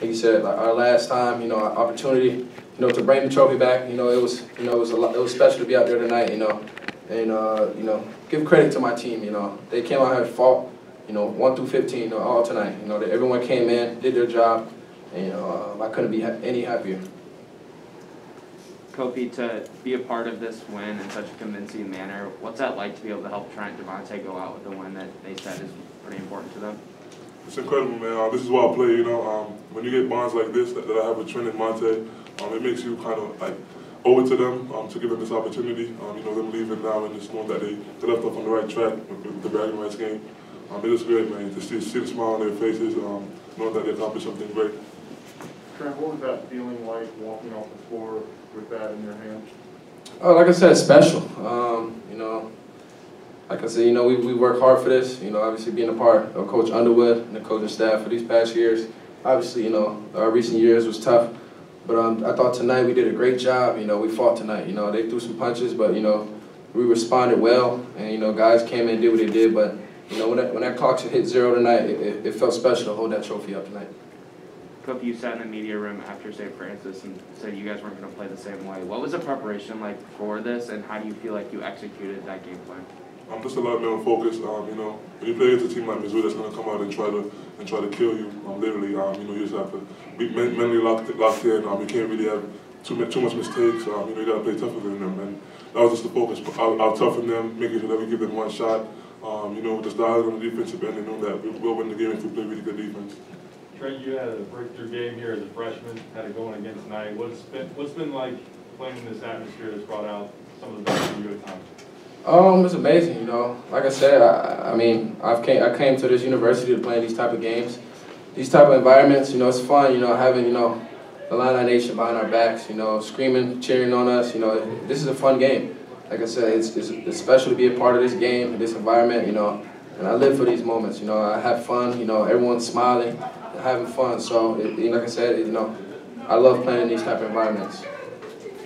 like you said, like our last time, our opportunity, to bring the trophy back. It was, it was it was special to be out there tonight. And give credit to my team. They came out here and fought. 1 through 15, all tonight. Everyone came in, did their job, and I couldn't be any happier. Kofi, to be a part of this win in such a convincing manner, what's that like to be able to help Trent Devontae go out with a win that they said is pretty important to them? It's incredible, man. This is why I play, when you get bonds like this that I have with Trent and Monte, it makes you kind of like owe it to them to give them this opportunity. Them leaving now and just knowing that they left off on the right track with the bragging rights game. It was great, man, to see the smile on their faces, knowing that they accomplished something great. Trent, what was that feeling like walking off the floor with that in your hand? Oh, like I said, special. Like I said, we work hard for this. Obviously being a part of Coach Underwood and the coaching staff for these past years. Obviously, our recent years was tough, but I thought tonight we did a great job. We fought tonight. They threw some punches, but we responded well, and guys came in and did what they did. But when that clock hit 0 tonight, it felt special to hold that trophy up tonight. Kofi, you sat in the media room after St. Francis and said you guys weren't going to play the same way. What was the preparation like for this, and how do you feel like you executed that game plan? Just a lot of mental focus. When you play against a team like Missouri that's going to come out and try to kill you, literally, you just have to be mentally locked in. You can't really have too much mistakes. You got to play tougher than them, and that was just the focus. I'll toughen them, making sure that we give them one shot. Just dial on the defensive end and know that we'll win the game if we play really good defense. Trent, you had a breakthrough game here as a freshman, had it going again tonight. What's been like playing in this atmosphere that's brought out some of the best of you at times? It's amazing, Like I said, I came to this university to play in these type of games, these type of environments. It's fun, having the Illini Nation behind our backs, screaming, cheering on us. This is a fun game. Like I said, it's special to be a part of this game, this environment, and I live for these moments. I have fun, everyone's smiling, having fun. So, like I said, I love playing in these type of environments.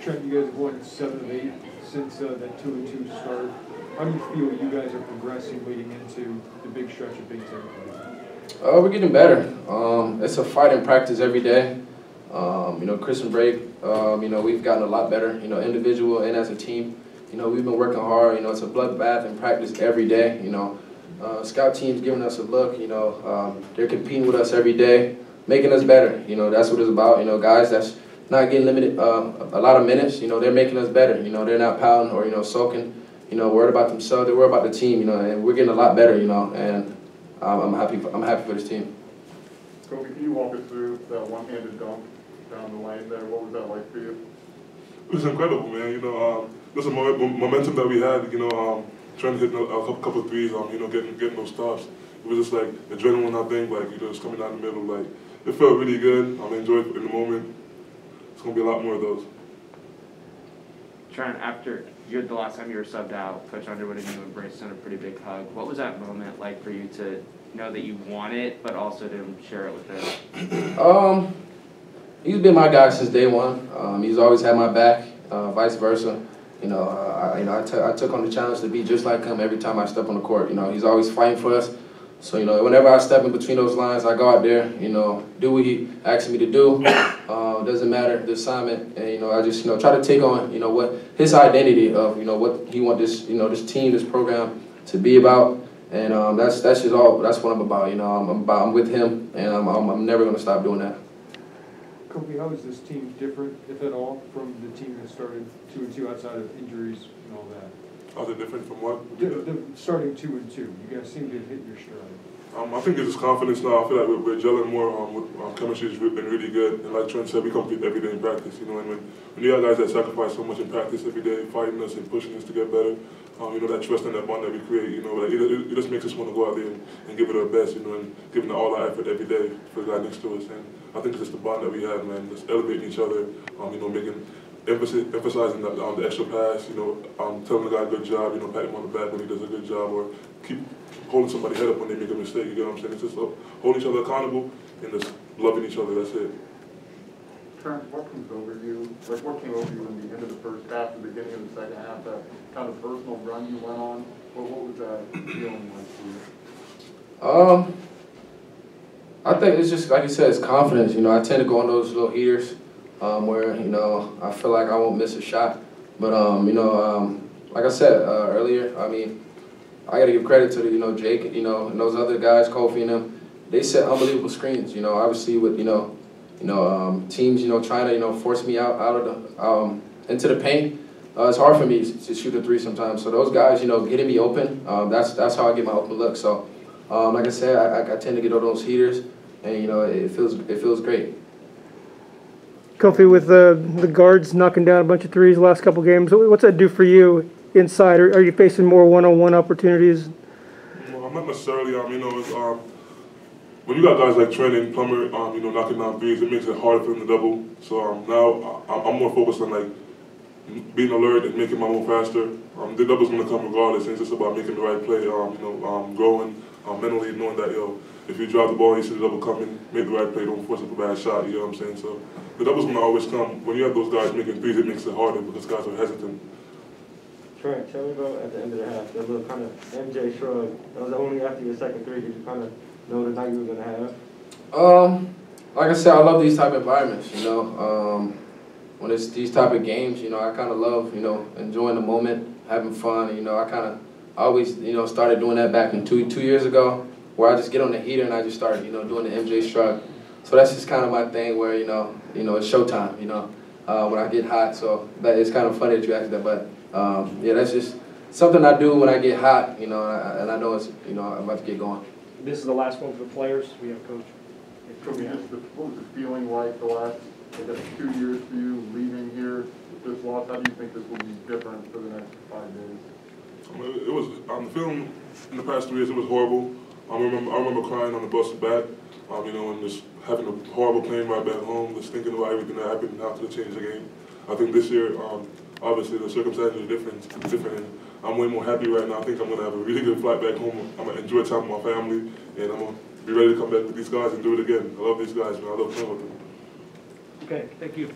Trent, you guys have won 7 of 8 since that 2-2 start. How do you feel you guys are progressing leading into the big stretch of Big Ten play? We're getting better. It's a fight in practice every day. Christian break, we've gotten a lot better, individual and as a team. We've been working hard. It's a bloodbath in practice every day. Scout team's giving us a look. They're competing with us every day, making us better. That's what it's about. Guys that's not getting limited a lot of minutes. They're making us better. They're not pouting or sulking. Worried about themselves. They're worried about the team. And we're getting a lot better. And I'm happy for this team. Kofi, can you walk us through that one-handed dunk down the lane there? What was that like for you? It was incredible, man. There's a momentum that we had. Trent hitting a couple of threes. Getting those stops. It was just like adrenaline. I think just coming down the middle. Like it felt really good. I enjoyed it in the moment. It's gonna be a lot more of those. Trent, after the last time you were subbed out, Coach Underwood and you embraced on a pretty big hug. What was that moment like for you to know that you want it, but also to share it with him? He's been my guy since day one. He's always had my back, vice versa. I took on the challenge to be just like him every time I step on the court. He's always fighting for us. So, whenever I step in between those lines, I go out there, do what he asks me to do. Doesn't matter the assignment, and I just try to take on what his identity of what he want this this team, this program to be about, and that's just all. That's what I'm about. I'm with him, and I'm never gonna stop doing that. Kofi, how is this team different, if at all, from the team that started 2-2 outside of injuries and all that? Are they different from what? The starting 2-2. You guys seem to have hit your stride. I think it's just confidence now. I feel like we're gelling more. Chemistry has been really good. And like Trent said, we compete every day in practice. And when you have guys that sacrifice so much in practice every day, fighting us and pushing us to get better, that trust and that bond that we create, it just makes us want to go out there and give it our best, and giving it all our effort every day for the guy next to us. And I think it's just the bond that we have, man, just elevating each other, emphasizing the extra pass, telling the guy good job, patting him on the back when he does a good job, or keep holding somebody's head up when they make a mistake, you get what I'm saying? It's just holding each other accountable and just loving each other, that's it. Trent, what comes over you? What came over you in the end of the first half, the beginning of the second half, that kind of personal run you went on? What was that feeling like for you? I think it's just, like you said, it's confidence. You know, I tend to go on those little heaters where, you know, I feel like I won't miss a shot. But, you know, like I said earlier, I mean, I got to give credit to, you know, Jake, you know, and those other guys, Kofi and them. They set unbelievable screens, you know, obviously with, teams, you know, trying to, you know, force me out of the, into the paint. It's hard for me to shoot a three sometimes. So those guys, you know, getting me open, that's how I get my open look. So, like I said, I tend to get all those heaters, and, you know, it feels great. Kofi, with the guards knocking down a bunch of threes the last couple games, what's that do for you inside? Are you facing more one-on-one opportunities? Well, I'm not necessarily, you know, it's, when you got guys like Trent and Plummer, you know, knocking down threes, it makes it harder for them to double. So now I'm more focused on like being alert and making my move faster. The double's gonna come regardless, and it's just about making the right play. Growing mentally, knowing that if you drop the ball, you see the double coming, make the right play, don't force up a bad shot. You know what I'm saying? So the double's gonna always come. When you have those guys making threes, it makes it harder because guys are hesitant. Trent, tell me about at the end of the half, that little kind of MJ shrug. That was only after your second three. Did you kind of know the night you were gonna have? Like I said, I love these type of environments. You know, when it's these type of games, you know, I kind of love, you know, enjoying the moment, having fun. You know, I always, you know, started doing that back in two years ago, where I just get on the heater and I just start, you know, doing the MJ shrug. So that's just kind of my thing, where you know, it's showtime. You know, when I get hot. So that it's kind of funny that you asked that, but yeah, that's just something I do when I get hot. You know, and I know it's, you know, I'm about to get going. This is the last one for the players. We have Coach. What was the feeling like the last, I guess, 2 years for you leaving here with this loss? How do you think this will be different for the next 5 days? It was the feeling in the past 3 years. It was horrible. I remember crying on the bus back. You know, and just having a horrible plane ride back home, just thinking about everything that happened and how to change the game. I think this year, obviously the circumstances are different, and I'm way more happy right now. I think I'm going to have a really good flight back home. I'm going to enjoy time with my family, and I'm going to be ready to come back with these guys and do it again. I love these guys, man. I love playing with them. Okay, thank you.